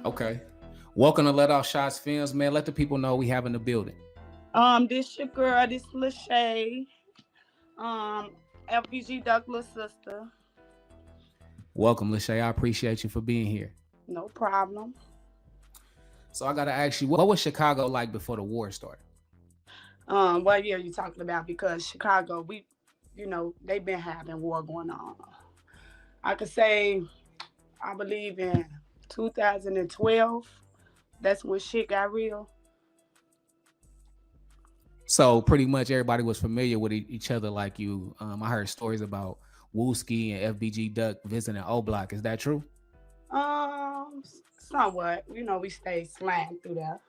Okay. Welcome to Let Off Shots Films, man. Let the people know we have in the building. This your girl, this Lashea. FBG Douglas sister. Welcome, Lashea. I appreciate you for being here. No problem. So I gotta ask you, what was Chicago like before the war started? What year you talking about? Because Chicago, they've been having war going on. I could say, I believe in 2012. That's when shit got real. So pretty much everybody was familiar with each other like you. I heard stories about Wooski and FBG Duck visiting O Block. Is that true? Somewhat. We stayed slang through there.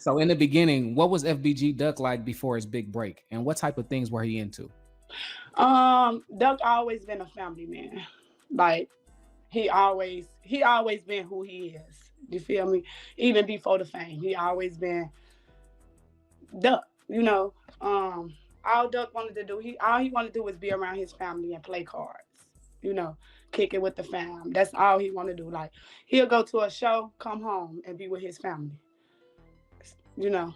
So in the beginning, what was FBG Duck like before his big break? And what type of things were he into? Duck always been a family man. Like he always been who he is. You feel me? Even before the fame, he always been Duck. All Duck wanted to do, all he wanted to do was be around his family and play cards. You know, kick it with the fam. That's all he want to do. Like he'll go to a show, come home, and be with his family. You know.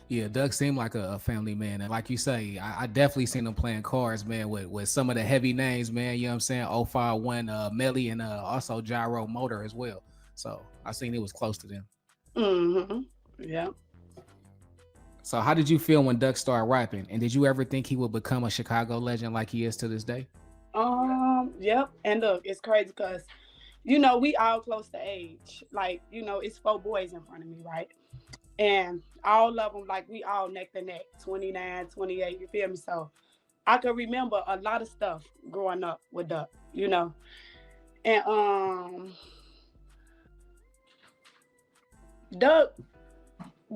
Yeah, Doug seemed like a family man. And like you say, I definitely seen him playing cards, man, with some of the heavy names, man. You know what I'm saying? 051 Melly and also Gyro Motor as well. So I seen it was close to them. Mm-hmm. Yeah. So how did you feel when Duck started rapping? And did you ever think he would become a Chicago legend like he is to this day? Yep. And look, it's crazy because, we all close to age. Like, it's four boys in front of me, right? And all of them, like, we all neck to neck, 29, 28, you feel me? So I can remember a lot of stuff growing up with Duck. And Duck,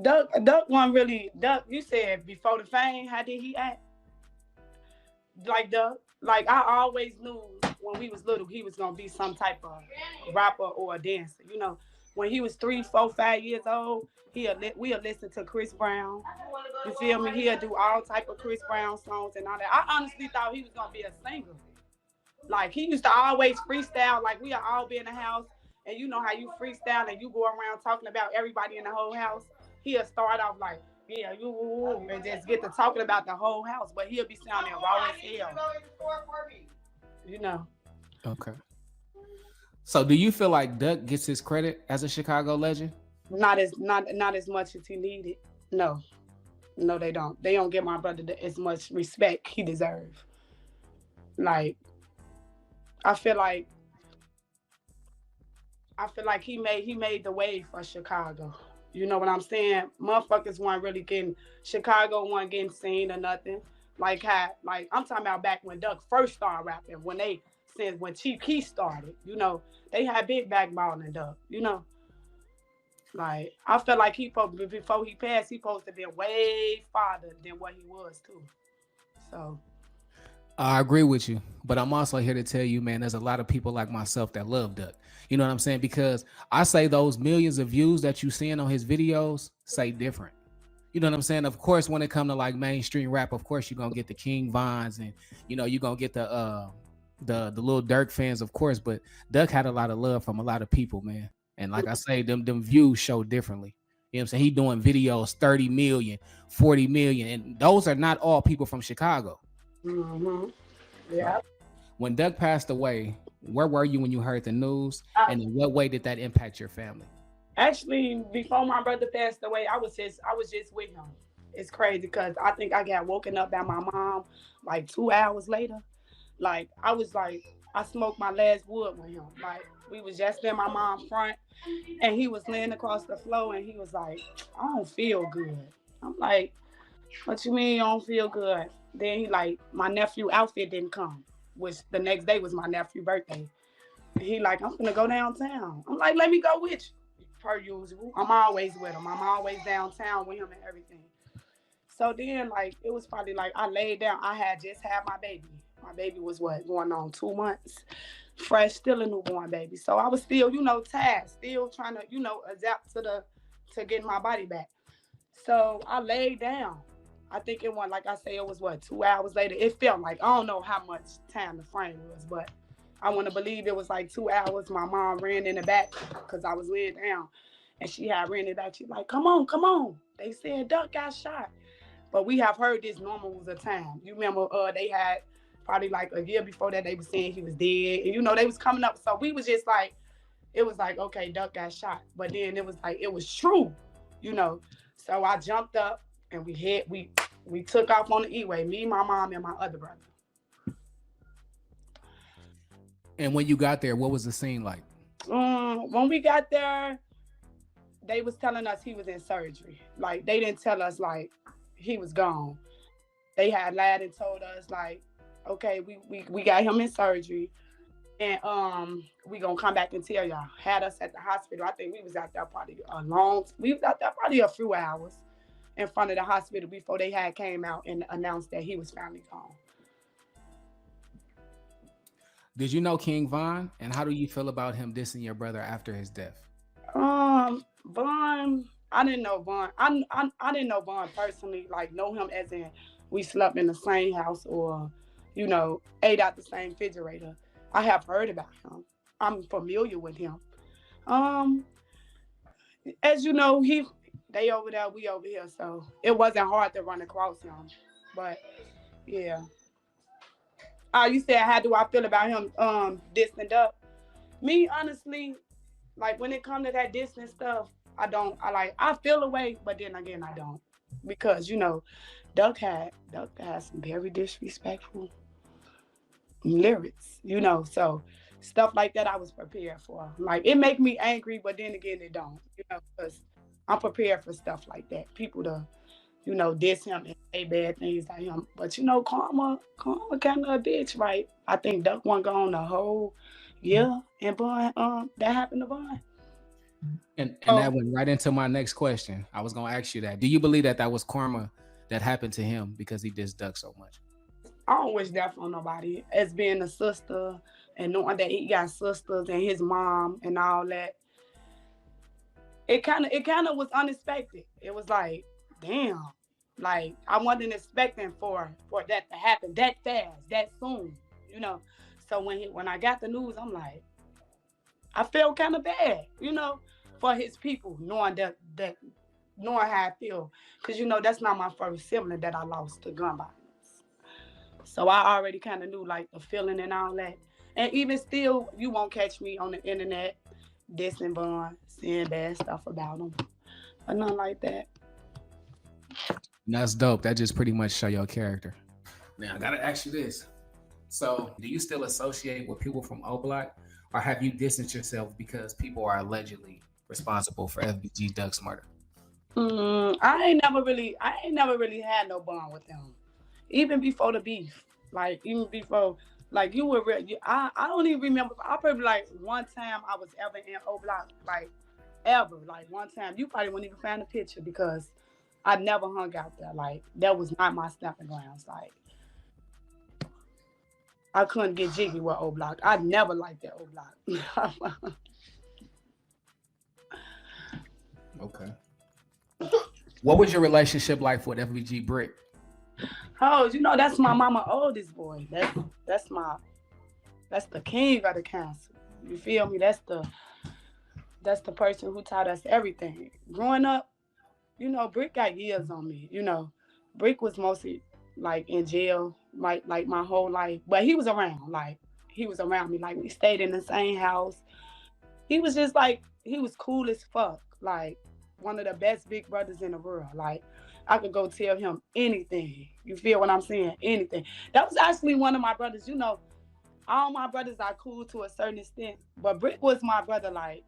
Duck wasn't really, Duck, you said before the fame, how did he act? Like Duck? Like, I always knew when we was little, he was going to be some type of rapper or a dancer. When he was 3, 4, 5 years old, we'll listen to Chris Brown. You feel me? He'll do all type of Chris Brown songs and all that. I honestly thought he was going to be a singer. Like, he used to always freestyle. Like, we'll all be in the house, and you know how you freestyle and you go around talking about everybody in the whole house. He'll start off like, yeah, you and just get to talking about the whole house, but he'll be sounding raw as hell. You know. Okay. So do you feel like Duck gets his credit as a Chicago legend? Not as much as he needed. No. No, they don't. They don't give my brother as much respect he deserves. Like, I feel like he made the way for Chicago. You know what I'm saying? Motherfuckers weren't really Chicago wasn't getting seen or nothing. Like I'm talking about back when Duck first started rapping, when Chief Keef started, they had big backbone in Duck, Like, I felt like before he passed, he supposed to be way farther than what he was too. So I agree with you, but I'm also here to tell you, man, there's a lot of people like myself that love Duck. You know what I'm saying? Because I say those millions of views that you seeing on his videos say different. You know what I'm saying? Of course, when it come to like mainstream rap, of course you're gonna get the King Vines and you're gonna get the little Dirk fans, of course. But Duck had a lot of love from a lot of people, man. And like I say, them views show differently. You know what I'm saying? He doing videos 30 million, 40 million, and those are not all people from Chicago. mm-hmm. Yeah. When Doug passed away, where were you when you heard the news, and in what way did that impact your family? Actually, before my brother passed away, I was just with him. It's crazy because I think I got woken up by my mom like 2 hours later. Like, I smoked my last wood with him. Like, we was just in my mom's front, and he was laying across the floor, and he was like, I don't feel good. I'm like, what you mean you don't feel good? Then he like, my nephew outfit didn't come, which the next day was my nephew's birthday. He like, I'm gonna go downtown. I'm like, let me go with you. Per usual. I'm always with him. I'm always downtown with him and everything. So then, like, it was probably like I laid down. I had just had my baby. My baby was going on 2 months. Fresh, still a newborn baby. So I was still, tired, still trying to, adapt to getting my body back. So I laid down. I think it was 2 hours later. It felt like, I don't know how much time the frame was, but I want to believe it was like 2 hours. My mom ran in the back because I was laying down, and she had ran in the back. She's like, "Come on, come on!" They said Duck got shot, but we have heard this normal was a time. You remember? They had probably like a year before that they were saying he was dead, and they was coming up. So we was just like, it was like, okay, Duck got shot, but then it was like it was true, you know. So I jumped up and we took off on the E-way. Me, my mom, and my other brother. And when you got there, what was the scene like? When we got there, they was telling us he was in surgery. Like they didn't tell us like he was gone. They had lied and told us like, okay, we got him in surgery, and we gonna come back and tell y'all. Had us at the hospital. I think we was out there probably we was out there probably a few hours in front of the hospital before they had came out and announced that he was finally gone. Did you know King Von? And how do you feel about him dissing your brother after his death? Vaughn, I didn't know Vaughn. I didn't know Vaughn personally, like know him as in we slept in the same house or, ate out the same refrigerator. I have heard about him. I'm familiar with him. Um, as you know, they over there, we over here, so it wasn't hard to run across him. But yeah. You said how do I feel about him dissing up? Me honestly, like when it comes to that distance stuff, I feel away, but then again I don't. Because, Duck had some very disrespectful lyrics, so stuff like that I was prepared for. Like it make me angry, but then again it don't, because I'm prepared for stuff like that. People to, diss him and say bad things like him. But karma kind of a bitch, right? I think Duck won't go on the whole year and Bun, that happened to Bun. And that went right into my next question. I was gonna ask you that. Do you believe that was karma that happened to him because he dissed Duck so much? I don't wish that for nobody. As being a sister and knowing that he got sisters and his mom and all that, it kind of was unexpected. It was like, damn, like I wasn't expecting for that to happen that fast, that soon, So when I got the news, I'm like, I felt kind of bad, for his people, knowing that knowing how I feel, because that's not my first sibling that I lost to gun violence. So I already kind of knew like the feeling and all that. And even still, you won't catch me on the internet dissing Bun, saying bad stuff about him, or nothing like that. That's dope. That just pretty much show your character. Now I gotta ask you this. So do you still associate with people from O Block, or have you distanced yourself because people are allegedly responsible for FBG Duck's murder? I ain't never really had no bond with them. Even before the beef, like even before, like you were, I don't even remember. I probably like one time I was ever in O Block, like ever, like one time. You probably wouldn't even find a picture because I never hung out there. Like that was not my snapping grounds. Like I couldn't get jiggy with O Block. I never liked that O Block. Okay. What was your relationship like with FBG Brick? Oh, that's my mama oldest boy. That's the king of the council. You feel me? That's the person who taught us everything. Growing up, Brick got years on me. Brick was mostly like in jail, like my whole life. But he was around, like he was around me. Like we stayed in the same house. He was just like he was cool as fuck. Like one of the best big brothers in the world. Like I could go tell him anything. You feel what I'm saying? Anything. That was actually one of my brothers. All my brothers are cool to a certain extent, but Brick was my brother. Like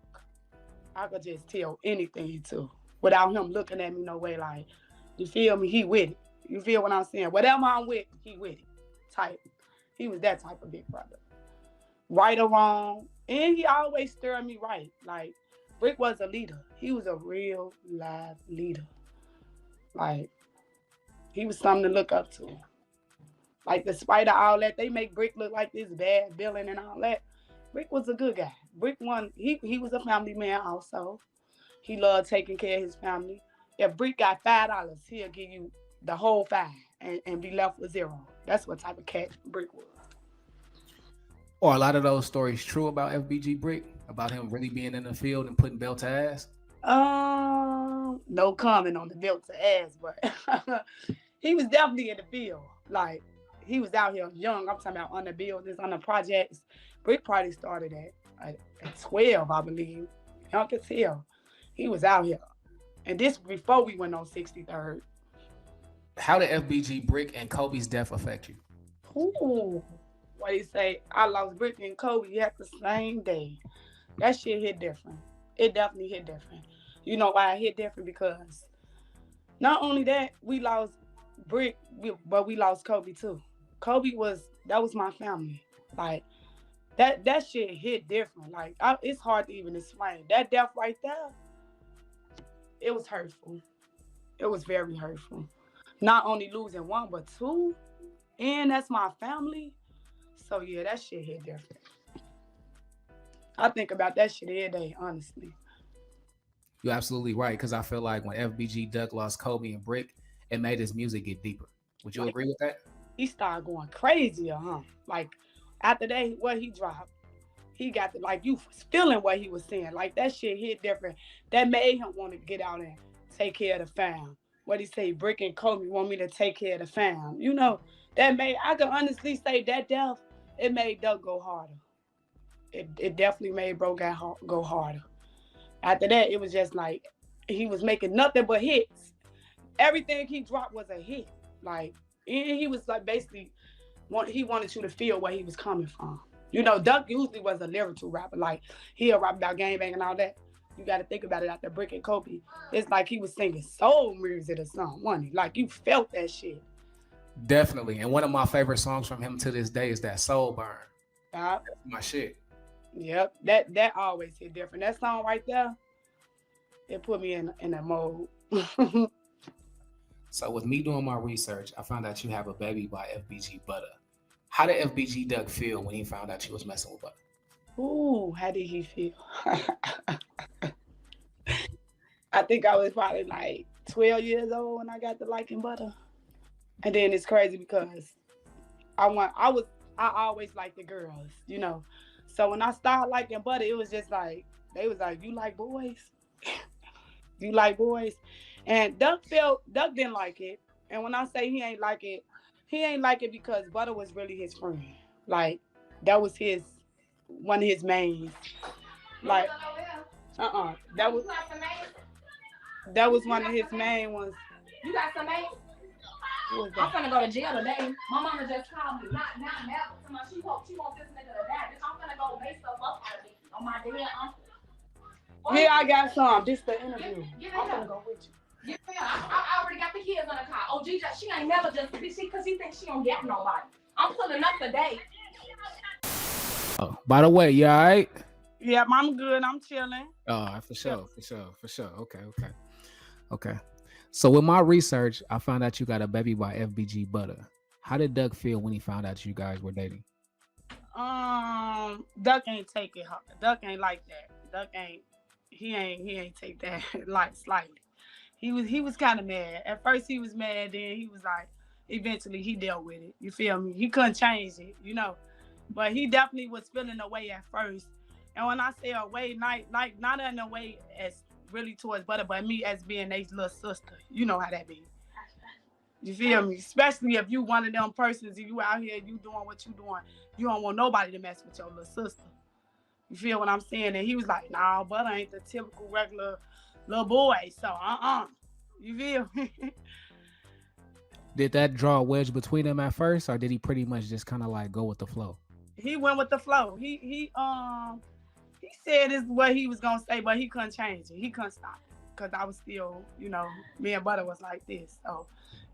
I could just tell anything to, without him looking at me no way. Like you feel me? He with it. You feel what I'm saying? Whatever I'm with, he with it. Type. He was that type of big brother. Right or wrong, and he always stirred me right. Like Brick was a leader. He was a real live leader. Like he was something to look up to. Like despite all that, they make Brick look like this bad villain and all that. Brick was a good guy. Brick he was a family man also. He loved taking care of his family. If Brick got $5, he'll give you the whole five and be left with zero. That's what type of cat Brick was. Or a lot of those stories true about FBG Brick, about him really being in the field and putting belt to ass? No comment on the belt to ass, but he was definitely in the field. Like he was out here young. I'm talking about on the buildings, on the projects. Brick Party started at 12, I believe. Young as hell. He was out here. And this before we went on 63rd. How did FBG Brick and Kobe's death affect you? Ooh. What do you say? I lost Brick and Kobe at the same day. That shit hit different. It definitely hit different. You know why it hit different? Because not only that, we lost Brick, but we lost Kobe too. That was my family. Like that shit hit different. Like it's hard to even explain. That death right there, it was hurtful. It was very hurtful. Not only losing one, but two, and that's my family. So yeah, that shit hit different. I think about that shit every day, honestly. You're absolutely right, because I feel like when FBG Duck lost Kobe and Brick, it made his music get deeper. Would you Like agree with that? he started going crazier, huh? Like after that, what he dropped, he got the like you was feeling what he was saying. Like that shit hit different. That made him want to get out and take care of the fam. What he say, Brick and Kobe want me to take care of the fam. You know, that made I can honestly say that death, it made Doug go harder. It definitely made bro go harder. After that, it was just like he was making nothing but hits. Everything he dropped was a hit. Like he was like basically he wanted you to feel where he was coming from. You know, Duck usually was a lyrical rapper. Like he'll rap about gangbang and all that. You got to think about it after Brick and Kobe. It's like he was singing soul music or something, wasn't he? Like you felt that shit. Definitely. And one of my favorite songs from him to this day is that Soul Burn. Uh, That's my shit. yep, that always hit different. That song right there, it put me in that mode. So with me doing my research, I found out you have a baby by FBG Butter. How did FBG Duck feel when he found out you was messing with Butter? Ooh, how did he feel? I think I was probably like 12 years old when I got to liking Butter. And then it's crazy because I always liked the girls, you know. So when I started liking Butter, it was just like they was like, "You like boys? You like boys?" And Duck didn't like it. And when I say he ain't like it because Butter was really his friend. Like that was his one of his mains. Like that was one of his main ones. You got some mates? Who was I'm that? finna go to jail today. My mama just called me. Not now. She hope she want this nigga to die. Bitch, I'm finna go make stuff up out of it. On my dead uncle. Here I got some. This the interview. Get I'm it gonna up. go with you. Yeah, I already got the kids on the car. Oh, G, she ain't never just because he thinks she don't get nobody. I'm pulling up today. Oh, by the way, you all right? Yeah, I'm good. I'm chilling. Oh, for sure, for sure, for sure. Okay. So with my research, I found out you got a baby by FBG Butter. How did Doug feel when he found out you guys were dating? Duck ain't take it hard. Duck ain't like that. Duck ain't. He ain't take that like slightly. He was kind of mad. At first he was mad. Then he was like, eventually he dealt with it. You feel me? He couldn't change it, you know. But he definitely was feeling away at first. And when I say away, like not in a way as really towards Butter, but me as being a little sister. You know how that be. You feel me? Especially if you one of them persons, if you out here, you doing what you doing, you don't want nobody to mess with your little sister. You feel what I'm saying? And he was like, nah, Butter ain't the typical regular little boy. So, You feel me? Did that draw a wedge between them at first, or did he pretty much just kind of like go with the flow? He went with the flow. He said this is what he was gonna say, but he couldn't change it. He couldn't stop it. Cause I was still, me and Butter was like this. So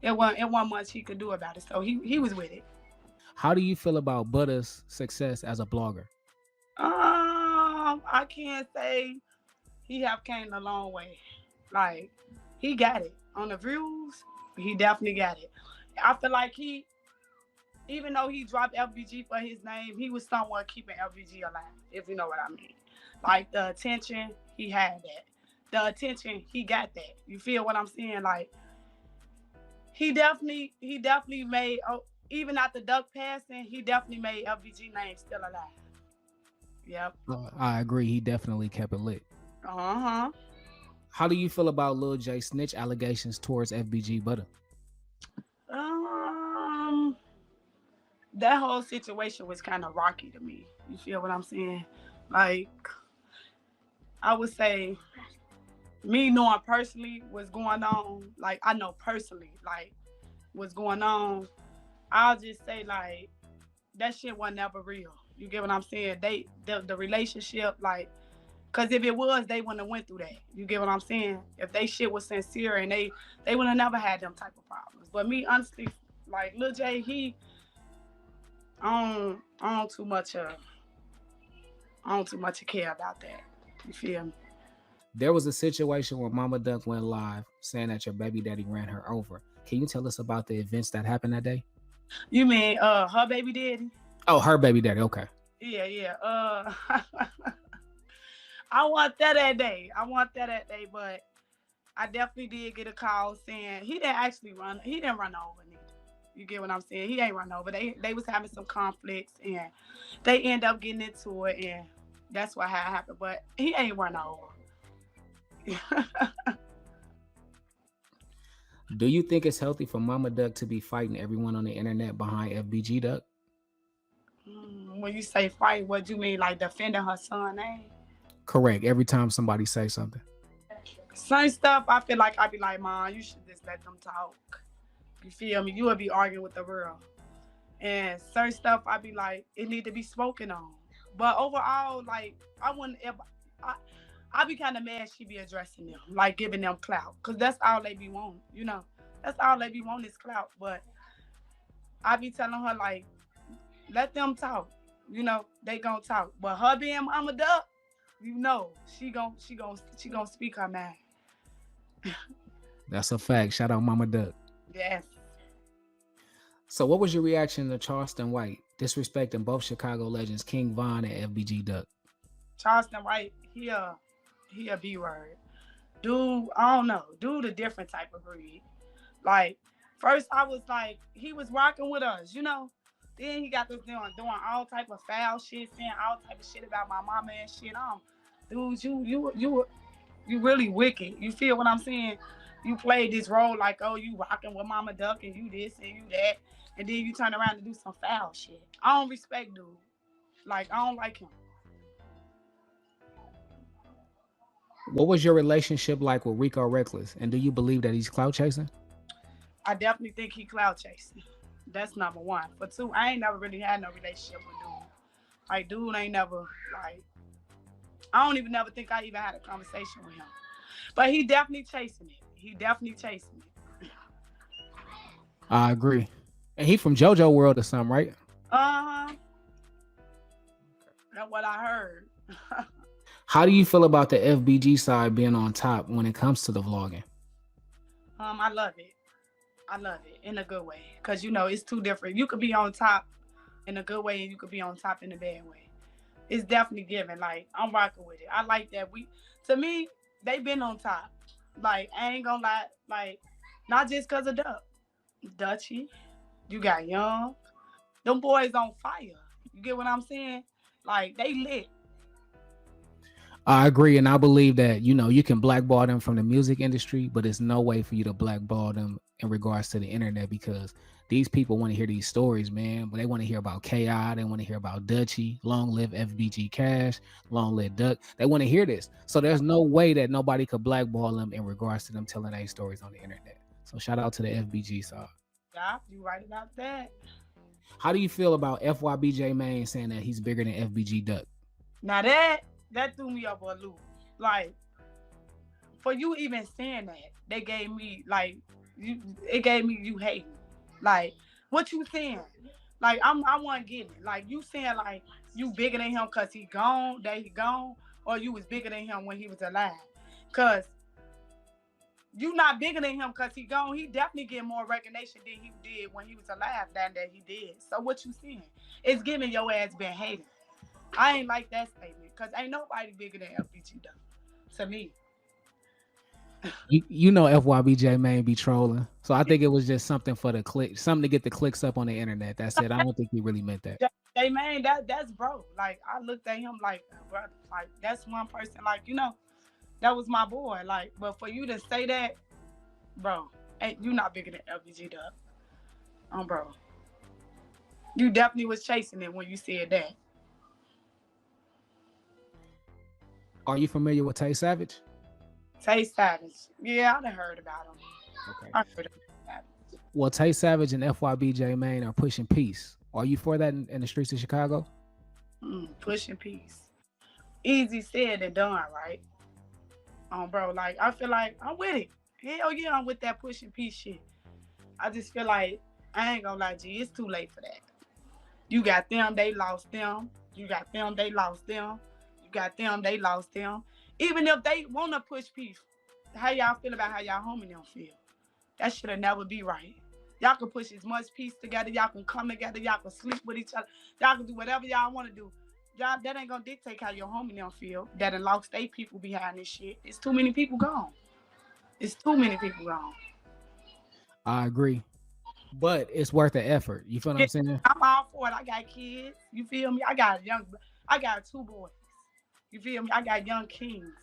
it wasn't much he could do about it. So he was with it. How do you feel about Butter's success as a blogger? I can't say he have came a long way. Like he got it on the views. He definitely got it. I feel like even though he dropped FBG for his name, he was somewhat keeping FBG alive, if you know what I mean. Like the attention, he had that. The attention, he got that. You feel what I'm saying? Like he definitely made even after Duck passing, he definitely made FBG name still alive. Yep. I agree. He definitely kept it lit. Uh-huh. How do you feel about Lil J snitch allegations towards FBG Butter? Um, that whole situation was kind of rocky to me. You feel what I'm saying? Like, I would say, me knowing personally what's going on, like, I know personally, like, what's going on, I'll just say, like, that shit was never real. You get what I'm saying? The relationship, like, cause if it was, they wouldn't have went through that. You get what I'm saying? If they shit was sincere and they would have never had them type of problems. But me, honestly, like Lil J, I don't too much I don't too much care about that. You feel me? There was a situation where Mama Duck went live saying that your baby daddy ran her over. Can you tell us about the events that happened that day? You mean her baby daddy? Oh, her baby daddy. Okay. Yeah, yeah. I want that day. I want that day, but I definitely did get a call saying he didn't actually run. He didn't run over neither. You get what I'm saying? He ain't run over. They was having some conflicts and they end up getting into it, and that's what had happened. But he ain't run over. Do you think it's healthy for Mama Duck to be fighting everyone on the internet behind FBG Duck? When you say fight, what do you mean? Like defending her son name? Correct. Every time somebody says something. Some stuff I feel like I'd be like, Mom, you should just let them talk. You feel me? You would be arguing with the world. And certain stuff I'd be like, it need to be spoken on. But overall, like, I wouldn't ever, I'd be kind of mad she be addressing them, like giving them clout. Because that's all they be wanting, you know. That's all they be wanting is clout. But I be telling her, like, let them talk. You know, they gonna talk. But her being Mama Duck, you know, she gonna speak her mind. That's a fact. Shout out Mama Duck. Yes. So what was your reaction to Charleston White disrespecting both Chicago legends King Von and FBG Duck? Charleston White, he a B word. Dude, I don't know. Dude a different type of breed. Like, first I was like, he was rocking with us, you know. Then he got this doing all type of foul shit, saying all type of shit about my mama and shit. Dude, you really wicked. You feel what I'm saying? You played this role like, oh, you rocking with Mama Duck and you this and you that, and then you turn around and do some foul shit. I don't respect dude. Like, I don't like him. What was your relationship like with Rico Reckless? And do you believe that he's clout chasing? I definitely think he clout chasing. That's number one. But two, I ain't never really had no relationship with dude. Like, dude ain't never, like, I don't even never think I even had a conversation with him. But he definitely chasing it. He definitely chasing it. I agree. And he from JoJo World or something, right? Uh-huh. That's what I heard. How do you feel about the FBG side being on top when it comes to the vlogging? I love it. I love it in a good way. Because, you know, it's two different. You could be on top in a good way and you could be on top in a bad way. It's definitely given. Like, I'm rocking with it. I like that. To me, they been on top. Like, I ain't gonna lie. Like, not just because of Duck. Dutchy. You got Young. Them boys on fire. You get what I'm saying? Like, they lit. I agree, and I believe that, you know, you can blackball them from the music industry, but it's no way for you to blackball them in regards to the internet, because these people want to hear these stories, man. But they want to hear about KI, they want to hear about Dutchy, long live FBG Cash, long live Duck. They want to hear this. So there's no way that nobody could blackball them in regards to them telling their stories on the internet. So shout out to the FBG side. Yeah, you right about that. How do you feel about FYBJ Main saying that he's bigger than FBG Duck? Now that threw me up a loop. Like, for you even saying that, they gave me like it gave me you hating. Like, what you saying? Like, I wasn't getting it. Like, you saying like you bigger than him cause he gone, that he gone, or you was bigger than him when he was alive. Cause you not bigger than him cause he gone. He definitely get more recognition than he did when he was alive than that he did. So what you saying? It's giving your ass been hating. I ain't like that statement because ain't nobody bigger than FBG though. To me. You know FYBJ man be trolling. So I think it was just something for the click, something to get the clicks up on the internet. That's it. I don't think he really meant that. Hey man, that's bro. Like I looked at him like, bro, like that's one person. Like that was my boy. Like, but for you to say that, bro, ain't you not bigger than FBG Dub, bro. You definitely was chasing it when you said that. Are you familiar with Tay Savage? Tay Savage, yeah, I done heard about him. Okay. I heard about Savage. Well, Tay Savage and FYBJ Main are pushing peace. Are you for that in the streets of Chicago? Pushing peace. Easy said and done, right? Bro, like I feel like I'm with it. Hell yeah, I'm with that pushing peace shit. I just feel like I ain't gonna lie, G, it's too late for that. You got them, they lost them. You got them, they lost them. You got them, they lost them. Even if they wanna push peace, how y'all feel about how y'all homie them feel? That should never be right. Y'all can push as much peace together. Y'all can come together. Y'all can sleep with each other. Y'all can do whatever y'all want to do. Y'all, that ain't gonna dictate how your homie them feel. That done lost they people behind this shit. It's too many people gone. It's too many people gone. I agree, but it's worth the effort. You feel what I'm saying? I'm all for it. I got kids. You feel me? I got two boys. You feel me? I got young kings.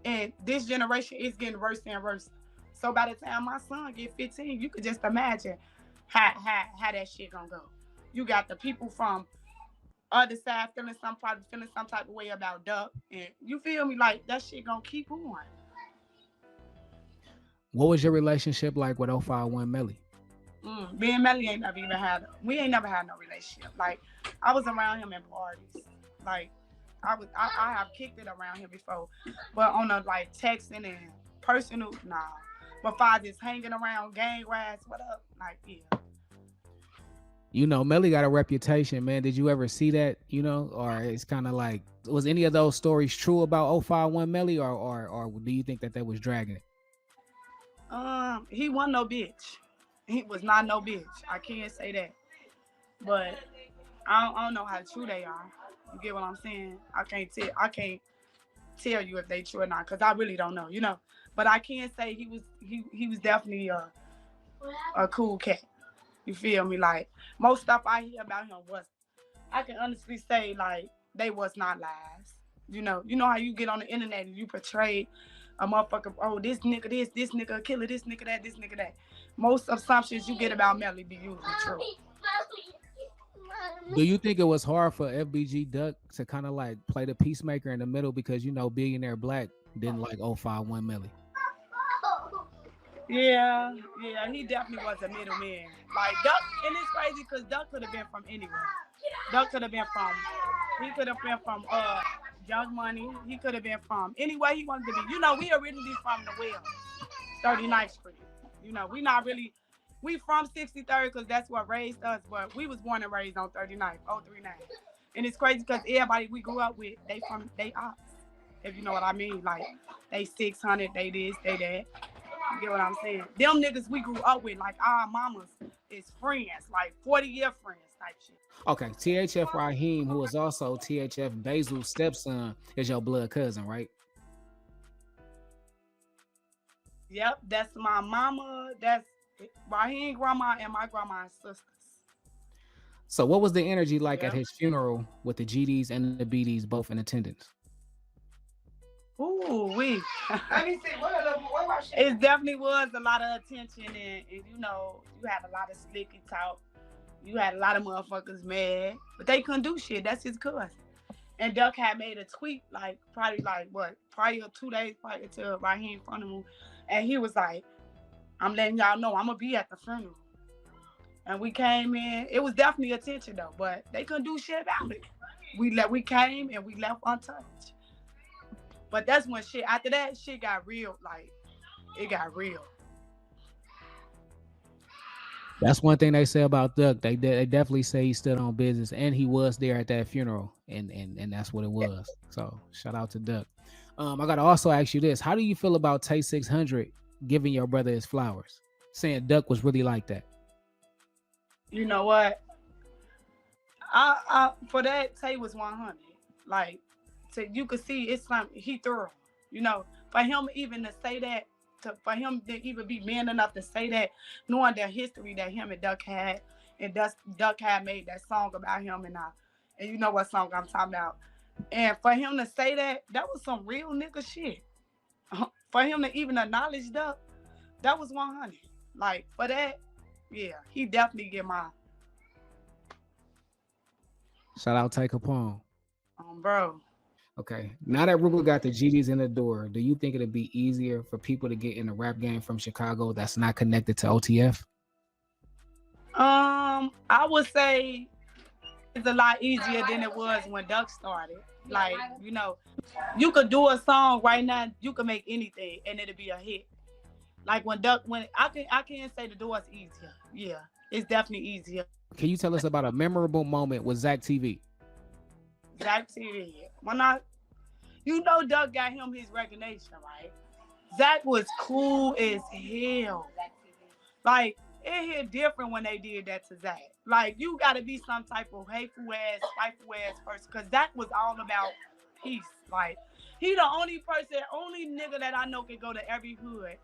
And this generation is getting worse and worse. So by the time my son get 15, you could just imagine how that shit gonna go. You got the people from other side feeling some type of way about Duck. And you feel me? Like that shit gonna keep going. What was your relationship like with 051 Melly? Me and Melly ain't never had no relationship. Like I was around him at parties. Like I have kicked it around him before. But on a like texting and personal, nah. But if I just hanging around gang rats, what up? Like, yeah. You know, Melly got a reputation, man. Did you ever see that? You know, or it's kind of like, was any of those stories true about 051 Melly, or do you think that was dragging it? He wasn't no bitch. He was not no bitch. I can't say that. But I don't know how true they are. You get what I'm saying? I can't tell you if they true or not, because I really don't know, you know. But I can say he was definitely a cool cat. You feel me? Like most stuff I hear about him I can honestly say like they was not lies. You know how you get on the internet and you portray a motherfucker, oh this nigga this nigga a killer, this nigga that. Most assumptions you get about Melly be usually true. Do you think it was hard for FBG Duck to kind of like play the peacemaker in the middle, because Billionaire Black didn't like 051 Melly? Yeah, he definitely was a middleman. Like Duck, and it's crazy because Duck could have been from anywhere. He could have been from Young Money. He could have been from anywhere he wanted to be. We originally from the Wells, 39th Street. We from 63rd because that's what raised us, but we was born and raised on 39th, 039. And it's crazy because everybody we grew up with, they ops, if you know what I mean. Like, they 600, they this, they that. You get what I'm saying? Them niggas we grew up with, like our mamas is friends, like 40-year friends type shit. Okay, THF Raheem, who is also THF Basil's stepson, is your blood cousin, right? Yep, that's my mama. That's Raheem grandma and my grandma's sisters. So what was the energy like at his funeral with the GDs and the BDs both in attendance? Ooh, it definitely was a lot of attention, and you had a lot of slicky talk. You had a lot of motherfuckers mad, but they couldn't do shit. That's his cousin. And Duck had made a tweet probably 2 days prior to Raheem's funeral, and he was like, I'm letting y'all know I'm gonna be at the funeral. And we came in. It was definitely attention though, but they couldn't do shit about it. We came and we left untouched. But that's when shit, after that, shit got real. Like, it got real. That's one thing they say about Duck. They definitely say he stood on business, and he was there at that funeral, and that's what it was. So shout out to Duck. I gotta also ask you this: how do you feel about Tay 600 giving your brother his flowers, saying Duck was really like that? You know what? I for that, Tay was 100. Like, so you could see it's something he thorough. For him even to say that, for him to even be man enough to say that, knowing the history that him and Duck had, and Duck had made that song about him and you know what song I'm talking about. And for him to say that was some real nigga shit. For him to even acknowledge Duck, that was 100. Like for that, yeah, he definitely get mine. Shout out Take Capone. Bro. Okay. Now that Ruger got the GDs in the door, do you think it'd be easier for people to get in the rap game from Chicago that's not connected to OTF? I would say it's a lot easier than it was when Duck started. Like, you know, you could do a song right now, you can make anything and it'll be a hit. Like when I can't say the door's easier. Yeah, it's definitely easier. Can you tell us about a memorable moment with Zach TV? Zach TV. You know Duck got him his recognition, right? Zach was cool as hell. Like, it hit different when they did that to Zach. Like, you gotta be some type of hateful ass, spiteful ass person, because Zach was all about peace. Like, he the only nigga that I know can go to every hood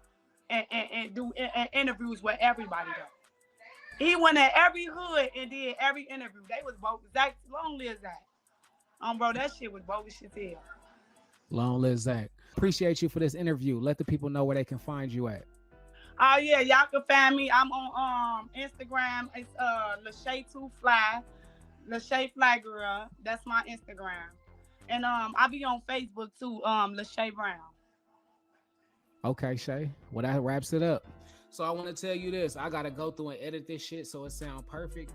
and do interviews with everybody though. He went at every hood and did every interview. They was bogus. Zach, long live Zach. Bro, that shit was bogus as hell. Long live Zach. Appreciate you for this interview. Let the people know where they can find you at. Oh yeah, y'all can find me. I'm on Instagram. It's Lashea2Fly, Lashea Fly Girl. That's my Instagram. And I be on Facebook too, Lashea Brown. Okay, Shay. Well, that wraps it up. So I want to tell you this. I gotta go through and edit this shit so it sound perfect.